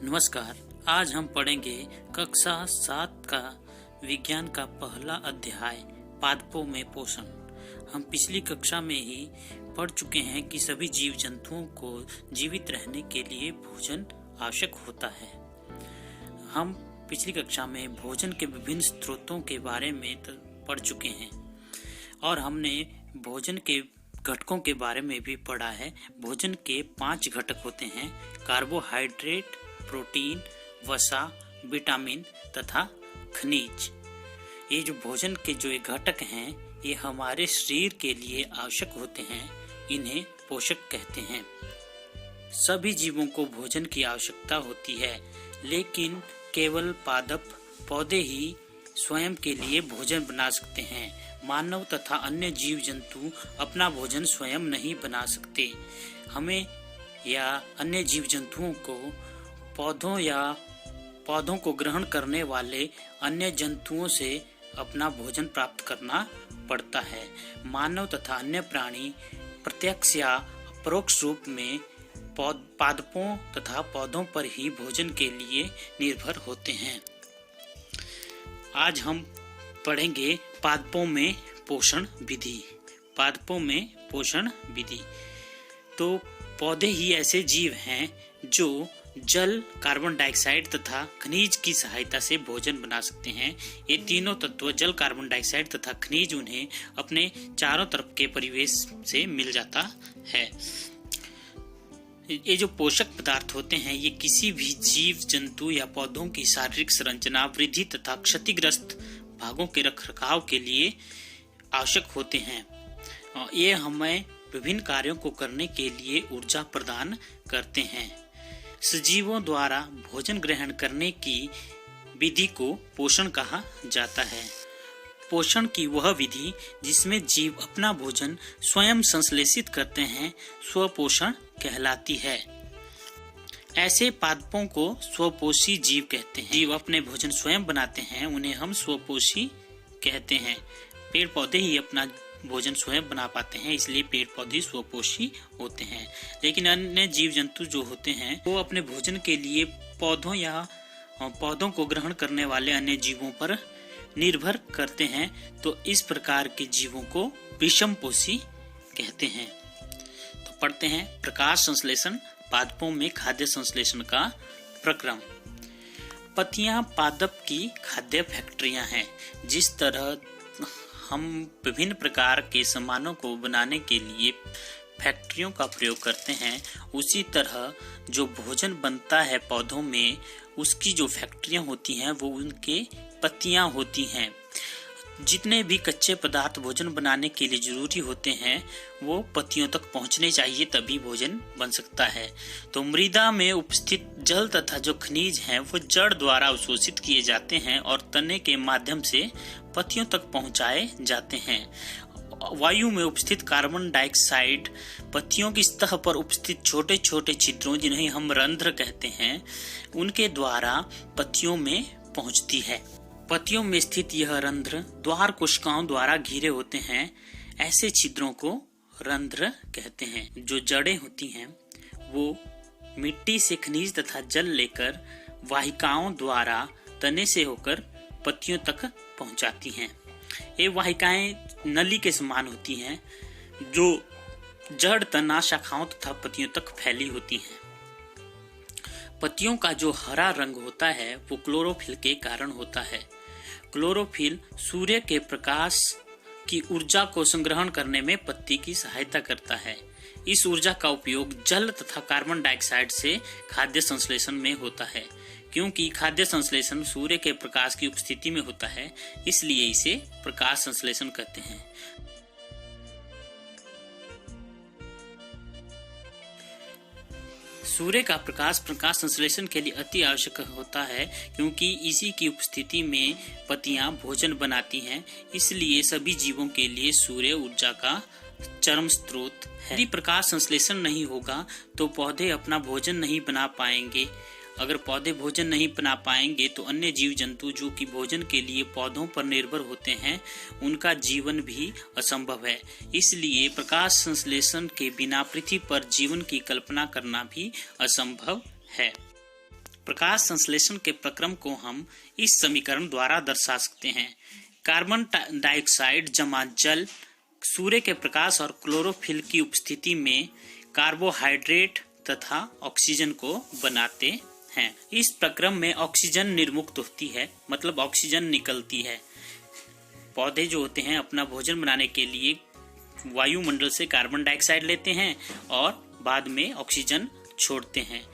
नमस्कार। आज हम पढ़ेंगे कक्षा 7 का विज्ञान का पहला अध्याय पादपों में पोषण। हम पिछली कक्षा में ही पढ़ चुके हैं कि सभी जीव जंतुओं को जीवित रहने के लिए भोजन आवश्यक होता है। हम पिछली कक्षा में भोजन के विभिन्न स्रोतों के बारे में पढ़ चुके हैं और हमने भोजन के घटकों के बारे में भी पढ़ा है। भोजन के 5 घटक होते हैं: कार्बोहाइड्रेट, प्रोटीन, वसा, विटामिन तथा खनिज। ये जो भोजन के जो घटक हैं ये हमारे शरीर के लिए आवश्यक होते हैं, इन्हें पोषक कहते हैं। सभी जीवों को भोजन की आवश्यकता होती है, लेकिन केवल पादप पौधे ही स्वयं के लिए भोजन बना सकते हैं। मानव तथा अन्य जीव जंतु अपना भोजन स्वयं नहीं बना सकते। हमें या अन्य जीव जंतुओं को पौधों को ग्रहण करने वाले अन्य जंतुओं से अपना भोजन प्राप्त करना पड़ता है। मानव तथा अन्य प्राणी प्रत्यक्ष या परोक्ष रूप में पादपों तथा पौधों पर ही भोजन के लिए निर्भर होते हैं। आज हम पढ़ेंगे पादपों में पोषण विधि। पादपों में पोषण विधि। तो पौधे ही ऐसे जीव हैं जो जल, कार्बन डाइऑक्साइड तथा खनिज की सहायता से भोजन बना सकते हैं। ये तीनों तत्व जल, कार्बन डाइऑक्साइड तथा खनिज उन्हें अपने चारों तरफ के परिवेश से मिल जाता है। ये जो पोषक पदार्थ होते हैं ये किसी भी जीव जंतु या पौधों की शारीरिक संरचना, वृद्धि तथा क्षतिग्रस्त भागों के रखरखाव के लिए आवश्यक होते हैं। ये हमें विभिन्न कार्यों को करने के लिए ऊर्जा प्रदान करते हैं। सजीवों द्वारा भोजन ग्रहण करने की विधि को पोषण कहा जाता है। पोषण की वह विधि जिसमें जीव अपना भोजन स्वयं संश्लेषित करते हैं स्वपोषण कहलाती है। ऐसे पादपों को स्वपोषी जीव कहते हैं। जीव अपने भोजन स्वयं बनाते हैं, उन्हें हम स्वपोषी कहते हैं। पेड़ पौधे ही अपना भोजन स्वयं बना पाते हैं, इसलिए पेड़ पौधे स्वपोषी होते हैं। लेकिन अन्य जीव जंतु जो होते हैं वो अपने भोजन के लिए पौधों को ग्रहण करने वाले अन्य जीवों पर निर्भर करते हैं। तो इस प्रकार के जीवों को विषमपोषी कहते हैं। तो पढ़ते हैं प्रकाश संश्लेषण, पादपों में खाद्य संश्लेषण का प्रक्रम। पत्तियां पादप की खाद्य फैक्ट्रियां हैं। जिस तरह हम विभिन्न प्रकार के सामानों को बनाने के लिए फैक्ट्रियों का प्रयोग करते हैं, उसी तरह जो भोजन बनता है पौधों में उसकी जो फैक्ट्रियां होती हैं वो उनके पत्तियां होती हैं। जितने भी कच्चे पदार्थ भोजन बनाने के लिए जरूरी होते हैं वो पत्तियों तक पहुंचने चाहिए, तभी भोजन बन सकता है। तो मृदा में उपस्थित जल तथा जो खनिज हैं वो जड़ द्वारा अवशोषित किए जाते हैं और तने के माध्यम से पत्तियों तक पहुंचाए जाते हैं। वायु में उपस्थित कार्बन डाइऑक्साइड पत्तियों की सतह पर उपस्थित छोटे छोटे छिद्रों, जिन्हें हम रंध्र कहते हैं, उनके द्वारा पत्तियों में पहुंचती है। पत्तियों में स्थित यह रंध्र द्वार कोशिकाओं द्वारा घिरे होते हैं। ऐसे छिद्रों को रंध्र कहते हैं। जो जड़ें होती हैं वो मिट्टी से खनिज तथा जल लेकर वाहिकाओं द्वारा तने से होकर पत्तियों तक पहुंचाती हैं। ये वाहिकाएं नली के समान होती हैं जो जड़, तना, शाखाओं तथा पत्तियों तक फैली होती हैं। पत्तियों का जो हरा रंग होता है वो क्लोरोफिल के कारण होता है। क्लोरोफिल सूर्य के प्रकाश की ऊर्जा को संग्रहण करने में पत्ती की सहायता करता है। इस ऊर्जा का उपयोग जल तथा कार्बन डाइऑक्साइड से खाद्य संश्लेषण में होता है। क्योंकि खाद्य संश्लेषण सूर्य के प्रकाश की उपस्थिति में होता है, इसलिए इसे प्रकाश संश्लेषण कहते हैं। सूर्य का प्रकाश संश्लेषण के लिए अति आवश्यक होता है, क्योंकि इसी की उपस्थिति में पत्तियां भोजन बनाती हैं। इसलिए सभी जीवों के लिए सूर्य ऊर्जा का चरम स्रोत है। यदि प्रकाश संश्लेषण नहीं होगा तो पौधे अपना भोजन नहीं बना पाएंगे। अगर पौधे भोजन नहीं बना पाएंगे तो अन्य जीव जंतु जो कि भोजन के लिए पौधों पर निर्भर होते हैं उनका जीवन भी असंभव है। इसलिए प्रकाश संश्लेषण के बिना पृथ्वी पर जीवन की कल्पना करना भी असंभव है। प्रकाश संश्लेषण के प्रक्रम को हम इस समीकरण द्वारा दर्शा सकते हैं। कार्बन डाइऑक्साइड जमा जल सूर्य के प्रकाश और क्लोरोफिल की उपस्थिति में कार्बोहाइड्रेट तथा ऑक्सीजन को बनाते हैं। इस प्रक्रम में ऑक्सीजन निर्मुक्त होती है, मतलब ऑक्सीजन निकलती है। पौधे जो होते हैं अपना भोजन बनाने के लिए वायुमंडल से कार्बन डाइऑक्साइड लेते हैं और बाद में ऑक्सीजन छोड़ते हैं,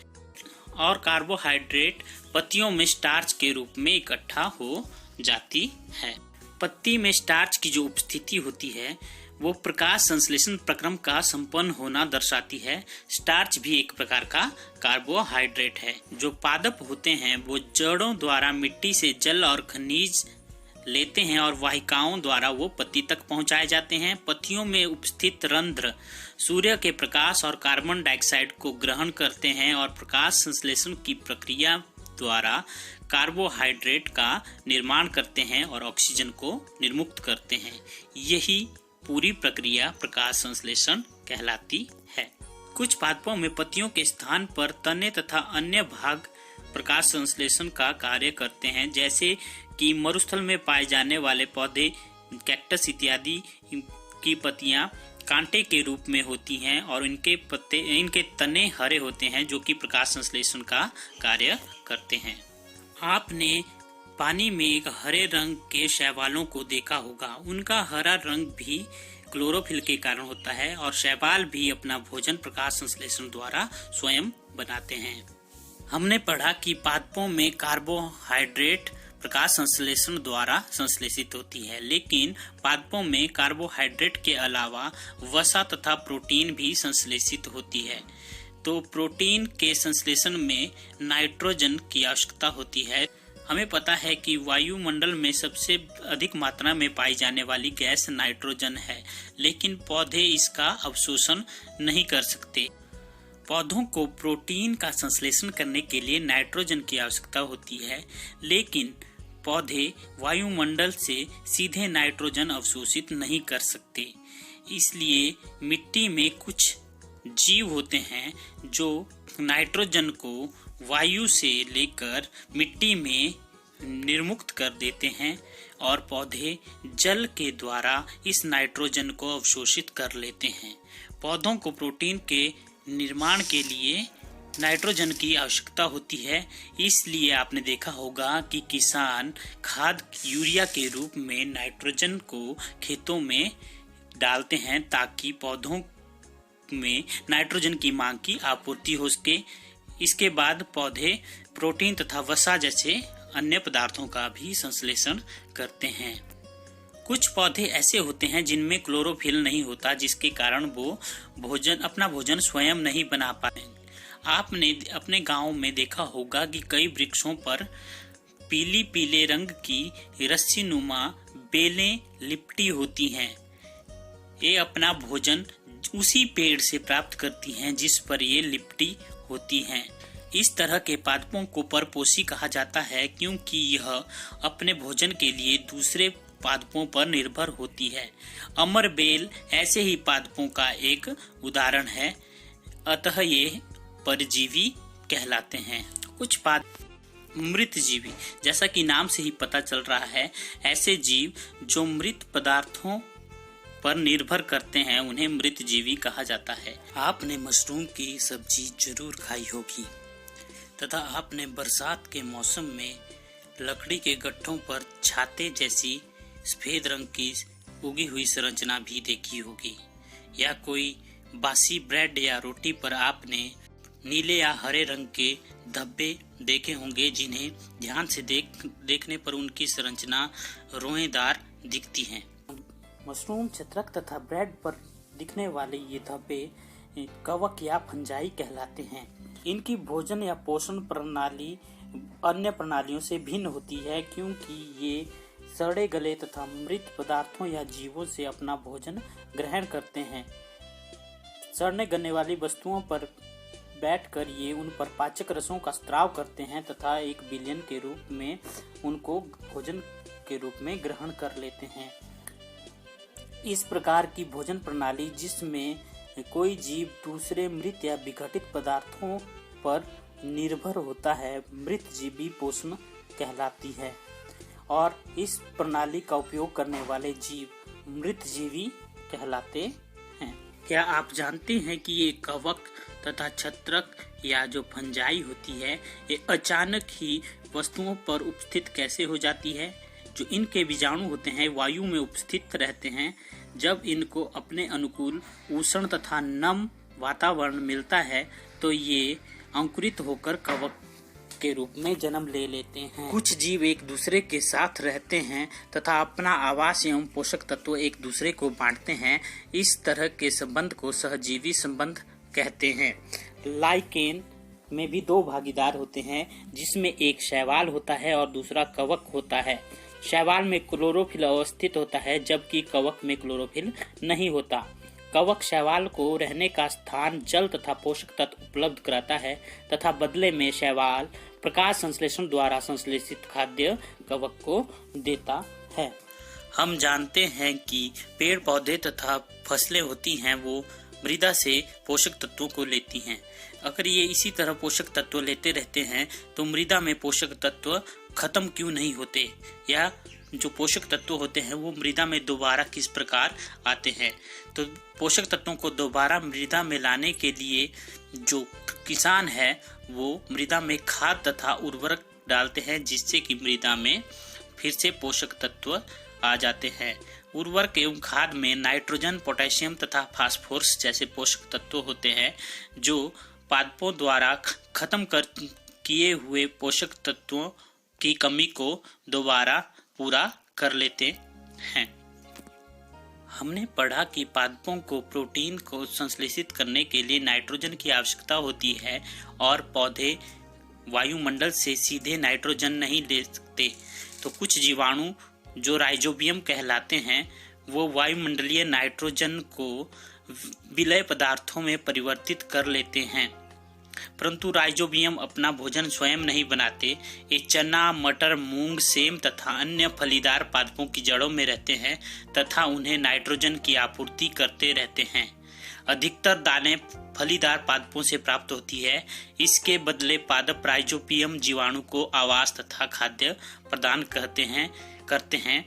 और कार्बोहाइड्रेट पत्तियों में स्टार्च के रूप में इकट्ठा हो जाती है। पत्ती में स्टार्च की जो उपस्थिति होती है वो प्रकाश संश्लेषण प्रक्रम का संपन्न होना दर्शाती है। स्टार्च भी एक प्रकार का कार्बोहाइड्रेट है। जो पादप होते हैं वो जड़ों द्वारा मिट्टी से जल और खनिज लेते हैं और वाहिकाओं द्वारा वो पत्ती तक पहुंचाए जाते हैं। पत्तियों में उपस्थित रंध्र सूर्य के प्रकाश और कार्बन डाइऑक्साइड को ग्रहण करते हैं और प्रकाश संश्लेषण की प्रक्रिया द्वारा कार्बोहाइड्रेट का निर्माण करते हैं और ऑक्सीजन को निर्मुक्त करते हैं। यही पूरी प्रक्रिया प्रकाश संश्लेषण कहलाती है। कुछ पादपों में पत्तियों के स्थान पर तने तथा अन्य भाग प्रकाश संश्लेषण का कार्य करते हैं, जैसे कि मरुस्थल में पाए जाने वाले पौधे कैक्टस इत्यादि की पत्तियां कांटे के रूप में होती हैं और इनके तने हरे होते हैं, जो कि प्रकाश संश्लेषण का कार्य करते हैं। आपने पानी में एक हरे रंग के शैवालों को देखा होगा। उनका हरा रंग भी क्लोरोफिल के कारण होता है और शैवाल भी अपना भोजन प्रकाश संश्लेषण द्वारा स्वयं बनाते हैं। हमने पढ़ा कि पादपों में कार्बोहाइड्रेट प्रकाश संश्लेषण द्वारा संश्लेषित होती है, लेकिन पादपों में कार्बोहाइड्रेट के अलावा वसा तथा प्रोटीन भी संश्लेषित होती है। तो प्रोटीन के संश्लेषण में नाइट्रोजन की आवश्यकता होती है। हमें पता है कि वायुमंडल में सबसे अधिक मात्रा में पाई जाने वाली गैस नाइट्रोजन है, लेकिन पौधे इसका अवशोषण नहीं कर सकते। पौधों को प्रोटीन का संश्लेषण करने के लिए नाइट्रोजन की आवश्यकता होती है, लेकिन पौधे वायुमंडल से सीधे नाइट्रोजन अवशोषित नहीं कर सकते। इसलिए मिट्टी में कुछ जीव होते हैं जो नाइट्रोजन को वायु से लेकर मिट्टी में निर्मुक्त कर देते हैं और पौधे जल के द्वारा इस नाइट्रोजन को अवशोषित कर लेते हैं। पौधों को प्रोटीन के निर्माण के लिए नाइट्रोजन की आवश्यकता होती है। इसलिए आपने देखा होगा कि किसान खाद यूरिया के रूप में नाइट्रोजन को खेतों में डालते हैं ताकि पौधों में नाइट्रोजन की मांग की आपूर्ति हो सके। इसके बाद पौधे प्रोटीन तथा वसा जैसे अन्य पदार्थों का भी संश्लेषण करते हैं। कुछ पौधे ऐसे होते हैं जिनमें क्लोरोफिल नहीं होता, जिसके कारण वो अपना भोजन स्वयं नहीं बना पाते। आपने अपने गांव में देखा होगा कि कई वृक्षों पर पीले रंग की रस्सी नुमा बेलें लिपटी होती हैं। ये अपना भोजन उसी पेड़ से प्राप्त करती हैं जिस पर ये लिपटी होती हैं। इस तरह के पादपों को परपोषी कहा जाता है, क्योंकि यह अपने भोजन के लिए दूसरे पादपों पर निर्भर होती है। अमर बेल ऐसे ही पादपों का एक उदाहरण है, अतः ये परजीवी कहलाते हैं। कुछ पादप मृत जीवी, जैसा कि नाम से ही पता चल रहा है, ऐसे जीव जो मृत पदार्थों पर निर्भर करते हैं उन्हें मृत जीवी कहा जाता है। आपने मशरूम की सब्जी जरूर खाई होगी तथा आपने बरसात के मौसम में लकड़ी के गट्ठों पर छाते जैसी सफेद रंग की उगी हुई संरचना भी देखी होगी, या कोई बासी ब्रेड या रोटी पर आपने नीले या हरे रंग के धब्बे देखे होंगे, जिन्हें ध्यान से देखने पर उनकी संरचना रोएदार दिखती है। मशरूम, छत्रक तथा ब्रेड पर दिखने वाले ये धब्बे कवक या फंजाई कहलाते हैं। इनकी भोजन या पोषण प्रणाली अन्य प्रणालियों से भिन्न होती है, क्योंकि ये सड़े गले तथा मृत पदार्थों या जीवों से अपना भोजन ग्रहण करते हैं। सड़ने गलने वाली वस्तुओं पर बैठकर ये उन पर पाचक रसों का स्त्राव करते हैं तथा एक विलयन के रूप में उनको भोजन के रूप में ग्रहण कर लेते हैं। इस प्रकार की भोजन प्रणाली, जिसमें कोई जीव दूसरे मृत या विघटित पदार्थों पर निर्भर होता है मृत जीवी पोषण कहलाती है और इस प्रणाली का उपयोग करने वाले जीव मृत जीवी कहलाते हैं। क्या आप जानते हैं कि ये कवक तथा छत्रक या जो फंजाई होती है ये अचानक ही वस्तुओं पर उपस्थित कैसे हो जाती है? जो इनके बीजाणु होते हैं वायु में उपस्थित रहते हैं। जब इनको अपने अनुकूल उष्ण तथा नम वातावरण मिलता है तो ये अंकुरित होकर कवक के रूप में जन्म ले लेते हैं। कुछ जीव एक दूसरे के साथ रहते हैं तथा अपना आवास एवं पोषक तत्व एक दूसरे को बांटते हैं। इस तरह के संबंध को सहजीवी संबंध कहते हैं। लाइकेन में भी दो भागीदार होते हैं जिसमें एक शैवाल होता है और दूसरा कवक होता है। शैवाल में क्लोरोफिल अवस्थित होता है जबकि कवक में क्लोरोफिल नहीं होता। कवक शैवाल को रहने का स्थान, जल तथा पोषक तत्व उपलब्ध कराता है तथा बदले में शैवाल प्रकाश संश्लेषण द्वारा संश्लेषित खाद्य कवक को देता है। हम जानते हैं कि पेड़ पौधे तथा फसलें होती हैं वो मृदा से पोषक तत्वों को लेती हैं। अगर ये इसी तरह पोषक तत्व लेते रहते हैं तो मृदा में पोषक तत्व खत्म क्यों नहीं होते, या जो पोषक तत्व होते हैं वो मृदा में दोबारा किस प्रकार आते हैं। तो पोषक तत्वों को दोबारा मृदा में लाने के लिए जो किसान है वो मृदा में खाद तथा उर्वरक डालते हैं जिससे कि मृदा में फिर से पोषक तत्व आ जाते हैं। उर्वरक एवं खाद में नाइट्रोजन, पोटेशियम तथा फास्फोरस जैसे पोषक तत्व होते हैं जो पादपों द्वारा खत्म किए हुए पोषक तत्वों की कमी को दोबारा पूरा कर लेते हैं। हमने पढ़ा कि पादपों को प्रोटीन को संश्लेषित करने के लिए नाइट्रोजन की आवश्यकता होती है और पौधे वायुमंडल से सीधे नाइट्रोजन नहीं ले सकते। तो कुछ जीवाणु जो राइजोबियम कहलाते हैं वो वायुमंडलीय नाइट्रोजन को विलय पदार्थों में परिवर्तित कर लेते हैं, परंतु राइजोबियम अपना भोजन स्वयं नहीं बनाते। ये चना, मटर, मूंग, सेम तथा अन्य फलीदार पादपों की जड़ों में रहते हैं तथा उन्हें नाइट्रोजन की आपूर्ति करते रहते हैं। अधिकतर दालें फलीदार पादपों से प्राप्त होती है। इसके बदले पादप राइजोबियम जीवाणु को आवास तथा खाद्य प्रदान करते हैं।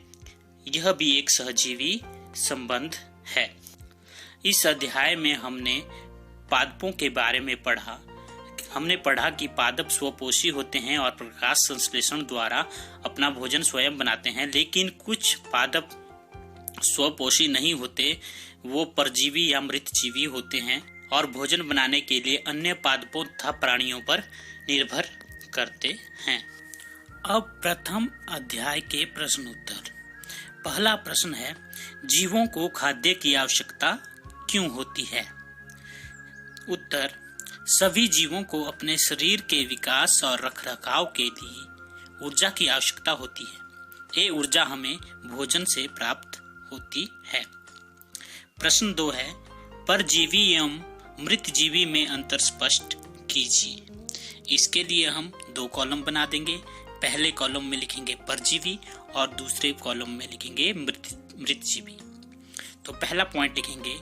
यह भी एक सहजीवी संबंध है। इस अध्याय में हमने पादपों के बारे में पढ़ा। हमने पढ़ा कि पादप स्वपोषी होते हैं और प्रकाश संश्लेषण द्वारा अपना भोजन स्वयं बनाते हैं, लेकिन कुछ पादप स्वपोषी नहीं होते, वो परजीवी या मृतजीवी होते हैं और भोजन बनाने के लिए अन्य पादपों तथा प्राणियों पर निर्भर करते हैं। अब प्रथम अध्याय के प्रश्न उत्तर। पहला प्रश्न है, जीवों को खाद्य की आवश्यकता क्यों होती है? उत्तर, सभी जीवों को अपने शरीर के विकास और रखरखाव के लिए ऊर्जा की आवश्यकता होती है। ये ऊर्जा हमें भोजन से प्राप्त होती है। प्रश्न 2 है, परजीवी एवं मृतजीवी में अंतर स्पष्ट कीजिए। इसके लिए हम 2 कॉलम बना देंगे। पहले कॉलम में लिखेंगे परजीवी और दूसरे कॉलम में लिखेंगे मृतजीवी। तो पहला पॉइंट लिखेंगे,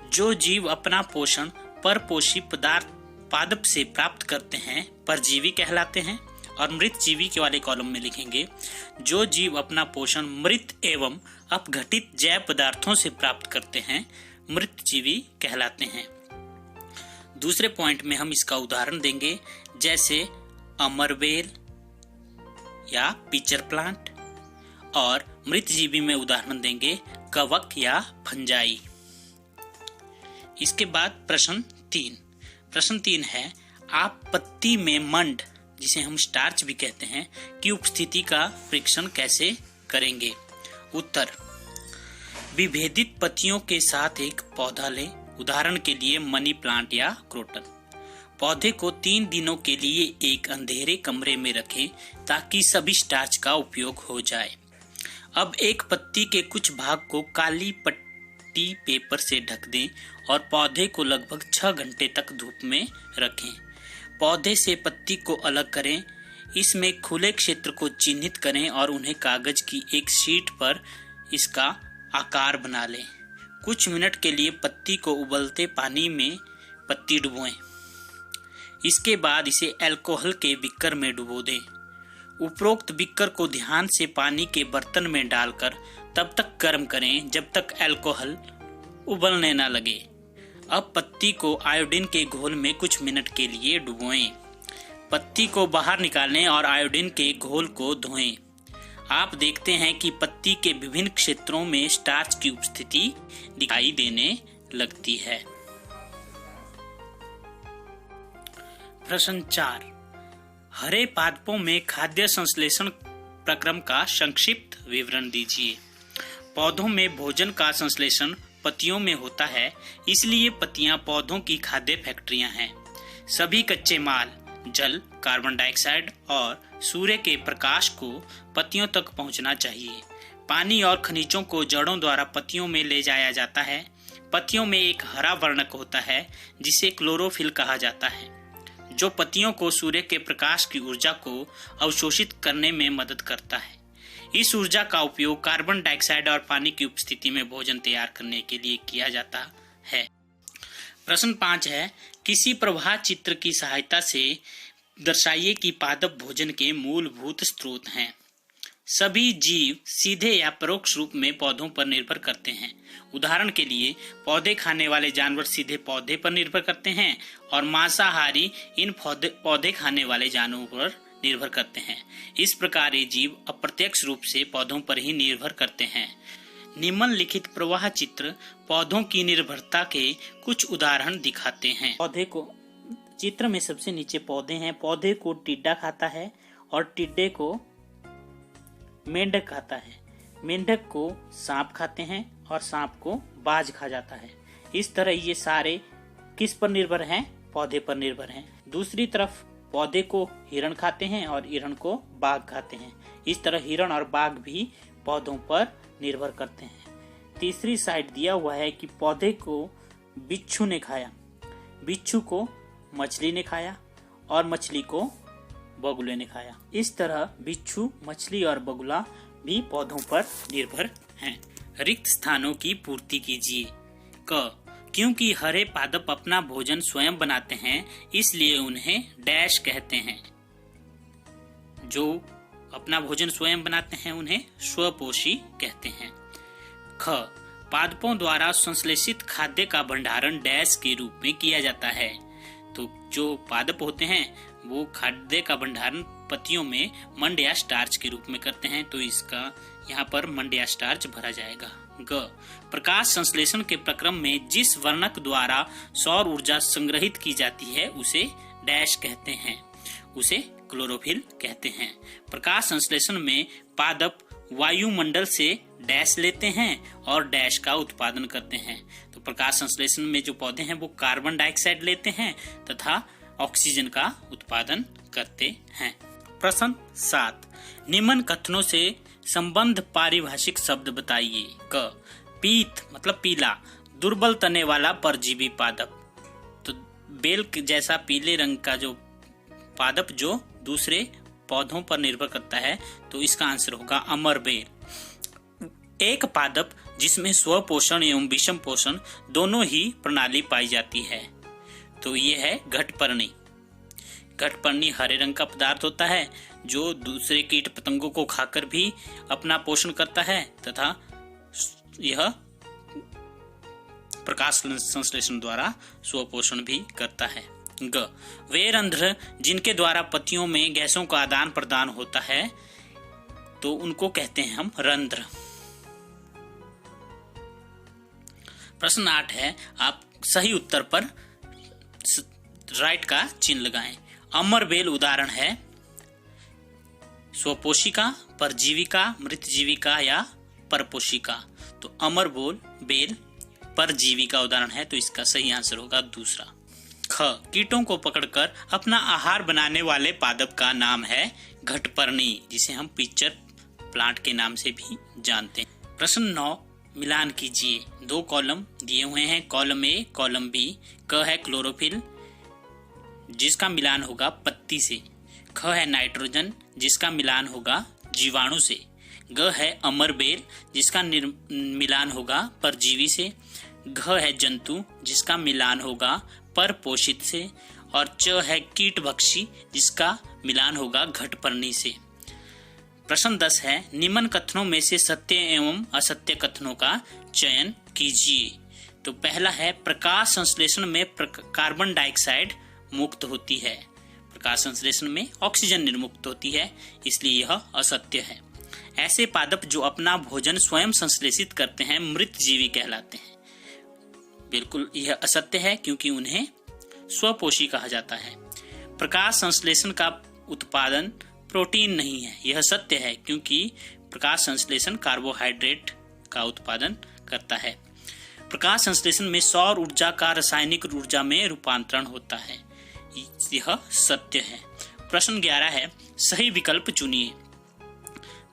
जो जीव अपना पोषण परपोषी पदार्थ पादप से प्राप्त करते हैं परजीवी कहलाते हैं। और मृतजीवी के वाले कॉलम में लिखेंगे, जो जीव अपना पोषण मृत एवं अपघटित जैव पदार्थों से प्राप्त करते हैं मृतजीवी कहलाते हैं। दूसरे पॉइंट में हम इसका उदाहरण देंगे, जैसे अमरबेल या पिचर प्लांट, और मृतजीवी में उदाहरण देंगे कवक या फंजाई। इसके बाद प्रश्न 3। प्रश्न 3 है, आप पत्ती में मंड, जिसे हम स्टार्च भी कहते हैं, की उपस्थिति का परीक्षण कैसे करेंगे? उत्तर, विभेदित पत्तियों के साथ एक पौधा लें, उदाहरण के लिए मनी प्लांट या क्रोटन। पौधे को 3 दिनों के लिए एक अंधेरे कमरे में रखें ताकि सभी स्टार्च का उपयोग हो जाए। अब एक पत्ती के कुछ भाग को काली पट्टी पेपर से ढक दें और पौधे को लगभग 6 घंटे तक धूप में रखें। पौधे से पत्ती को अलग करें, इसमें खुले क्षेत्र को चिन्हित करें और उन्हें कागज की एक शीट पर इसका आकार बना लें। कुछ मिनट के लिए पत्ती को उबलते पानी में पत्ती डुबोएं। इसके बाद इसे अल्कोहल के बिक्कर में डुबो दें। उपरोक्त बिक्कर को ध्यान से पानी के बर्तन में डालकर तब तक गर्म करें जब तक अल्कोहल उबलने न लगे। अब पत्ती को आयोडीन के घोल में कुछ मिनट के लिए डुबोएं। पत्ती को बाहर निकालें और आयोडीन के घोल को धोएं। आप देखते हैं कि पत्ती के विभिन्न क्षेत्रों में स्टार्च की उपस्थिति दिखाई देने लगती है। प्रश्न 4, हरे पादपों में खाद्य संश्लेषण प्रक्रम का संक्षिप्त विवरण दीजिए। पौधों में भोजन का संश्लेषण पत्तियों में होता है, इसलिए पत्तियां पौधों की खाद्य फैक्ट्रियां हैं। सभी कच्चे माल, जल, कार्बन डाइऑक्साइड और सूर्य के प्रकाश को पत्तियों तक पहुंचना चाहिए। पानी और खनिजों को जड़ों द्वारा पत्तियों में ले जाया जाता है। पत्तियों में एक हरा वर्णक होता है जिसे क्लोरोफिल कहा जाता है, जो पत्तियों को सूर्य के प्रकाश की ऊर्जा को अवशोषित करने में मदद करता है। इस ऊर्जा का उपयोग कार्बन डाइऑक्साइड और पानी की उपस्थिति में भोजन तैयार करने के लिए किया जाता है। प्रश्न 5 है, किसी प्रवाह चित्र की सहायता से दर्शाइए कि पादप भोजन के मूलभूत स्रोत हैं। सभी जीव सीधे या परोक्ष रूप में पौधों पर निर्भर करते हैं। उदाहरण के लिए पौधे खाने वाले जानवर सीधे पौधे पर निर्भर करते हैं और मांसाहारी इन पौधे खाने वाले जानवरों पर निर्भर करते हैं। इस प्रकार ये जीव अप्रत्यक्ष रूप से पौधों पर ही निर्भर करते हैं। निम्नलिखित प्रवाह चित्र पौधों की निर्भरता के कुछ उदाहरण दिखाते हैं। पौधे को चित्र में सबसे नीचे पौधे हैं। पौधे को टिड्डा खाता है और टिड्डे को मेंढक खाता है। मेंढक को सांप खाते हैं और सांप को बाज खा जाता है। इस तरह ये सारे किस पर निर्भर हैं? पौधे पर निर्भर हैं। दूसरी तरफ पौधे को हिरण खाते हैं और हिरण को बाघ खाते हैं। इस तरह हिरण और बाघ भी पौधों पर निर्भर करते हैं। तीसरी साइड दिया हुआ है कि पौधे को बिच्छू ने खाया, बिच्छू को मछली ने खाया और मछली को बगुले ने खाया। इस तरह बिच्छू, मछली और बगुला भी पौधों पर निर्भर हैं। रिक्त स्थानों की पूर्ति कीजिए। क, क्योंकि हरे पादप अपना भोजन स्वयं बनाते हैं, इसलिए उन्हें डैश कहते हैं। जो अपना भोजन स्वयं बनाते हैं उन्हें स्वपोषी कहते हैं। ख, पादपों द्वारा संश्लेषित खाद्य का भंडारण डैश के रूप में किया जाता है। तो जो पादप होते हैं वो खाद्य का भंडारण पत्तियों में मंड या स्टार्च के रूप में करते हैं, तो इसका यहाँ पर मंड या स्टार्च भरा जाएगा। ग, प्रकाश संश्लेषण के प्रक्रम में जिस वर्णक द्वारा सौर ऊर्जा संग्रहित की जाती है उसे डैश कहते हैं, उसे क्लोरोफिल कहते हैं। प्रकाश संश्लेषण में पादप वायुमंडल से डैश लेते हैं और डैश का उत्पादन करते हैं। तो प्रकाश संश्लेषण में जो पौधे हैं वो कार्बन डाइऑक्साइड लेते हैं तथा ऑक्सीजन का उत्पादन करते हैं। प्रश्न 7, निम्न कथनों से संबंध पारिभाषिक शब्द बताइए। क, पीत मतलब पीला, दुर्बल तने वाला परजीवी पादप। तो बेल जैसा पीले रंग का जो पादप जो दूसरे पौधों पर निर्भर करता है, तो इसका आंसर होगा अमर बेल। एक पादप जिसमें स्वपोषण एवं विषम पोषण दोनों ही प्रणाली पाई जाती है, तो ये है घटपर्णी। घटपर्णी हरे रंग का पदार्थ होता है जो दूसरे कीट पतंगों को खाकर भी अपना पोषण करता है तथा यह प्रकाश संश्लेषण द्वारा स्वपोषण भी करता है। ग, वे रंध्र जिनके द्वारा पत्तियों में गैसों का आदान प्रदान होता है, तो उनको कहते हैं हम रंध्र। प्रश्न 8 है, आप सही उत्तर पर राइट का चिन्ह लगाएं। अमर बेल उदाहरण है स्वपोषिका, परजीविका, मृतजीविका या परपोषिका। तो अमर बेल परजीविका उदाहरण है, तो इसका सही आंसर होगा दूसरा। ख, कीटों को पकड़कर अपना आहार बनाने वाले पादप का नाम है घटपर्णी, जिसे हम पिक्चर प्लांट के नाम से भी जानते हैं। प्रश्न 9, मिलान कीजिए। 2 कॉलम दिए हुए हैं, कॉलम ए, कॉलम बी। क है क्लोरोफिल जिसका मिलान होगा पत्ती से। ख है नाइट्रोजन जिसका मिलान होगा जीवाणु से। ग है अमर बेल जिसका मिलान होगा परजीवी से। घ है जंतु जिसका मिलान होगा परपोषित से। और च है कीटभक्षी, जिसका मिलान होगा घटपर्णी से। प्रश्न 10 है, निम्न कथनों में से सत्य एवं असत्य कथनों का चयन कीजिए। तो पहला है, प्रकाश संश्लेषण में कार्बन डाइऑक्साइड मुक्त होती है, प्रकाश संश्लेषण में ऑक्सीजन निर्मुक्त होती है, इसलिए यह असत्य है। ऐसे पादप जो अपना भोजन स्वयं संश्लेषित करते हैं मृत जीवी कहलाते हैं, बिल्कुल यह असत्य है, क्योंकि उन्हें स्वपोषी कहा जाता है। प्रकाश संश्लेषण का उत्पादन प्रोटीन नहीं है, यह सत्य है, क्योंकि प्रकाश संश्लेषण कार्बोहाइड्रेट का उत्पादन करता है। प्रकाश संश्लेषण में सौर ऊर्जा का रासायनिक ऊर्जा में रूपांतरण होता है, यह सत्य है। प्रश्न 11 है, सही विकल्प चुनिए।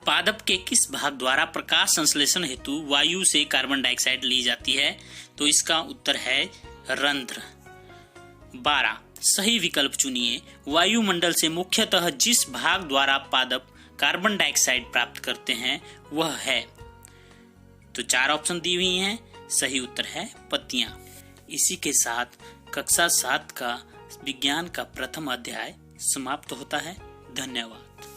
पादप के किस भाग द्वारा प्रकाश संश्लेषण हेतु वायु से कार्बन डाइऑक्साइड ली जाती है? तो इसका उत्तर है रंध्र। 12, सही विकल्प चुनिए। वायुमंडल से मुख्यतः जिस भाग द्वारा पादप कार्बन डाइऑक्साइड प्राप्त करते हैं वह है, तो 4 ऑप्शन दी हुई हैं, सही उत्तर है पत्तियां। इसी के साथ कक्षा 7 का विज्ञान का प्रथम अध्याय समाप्त होता है। धन्यवाद।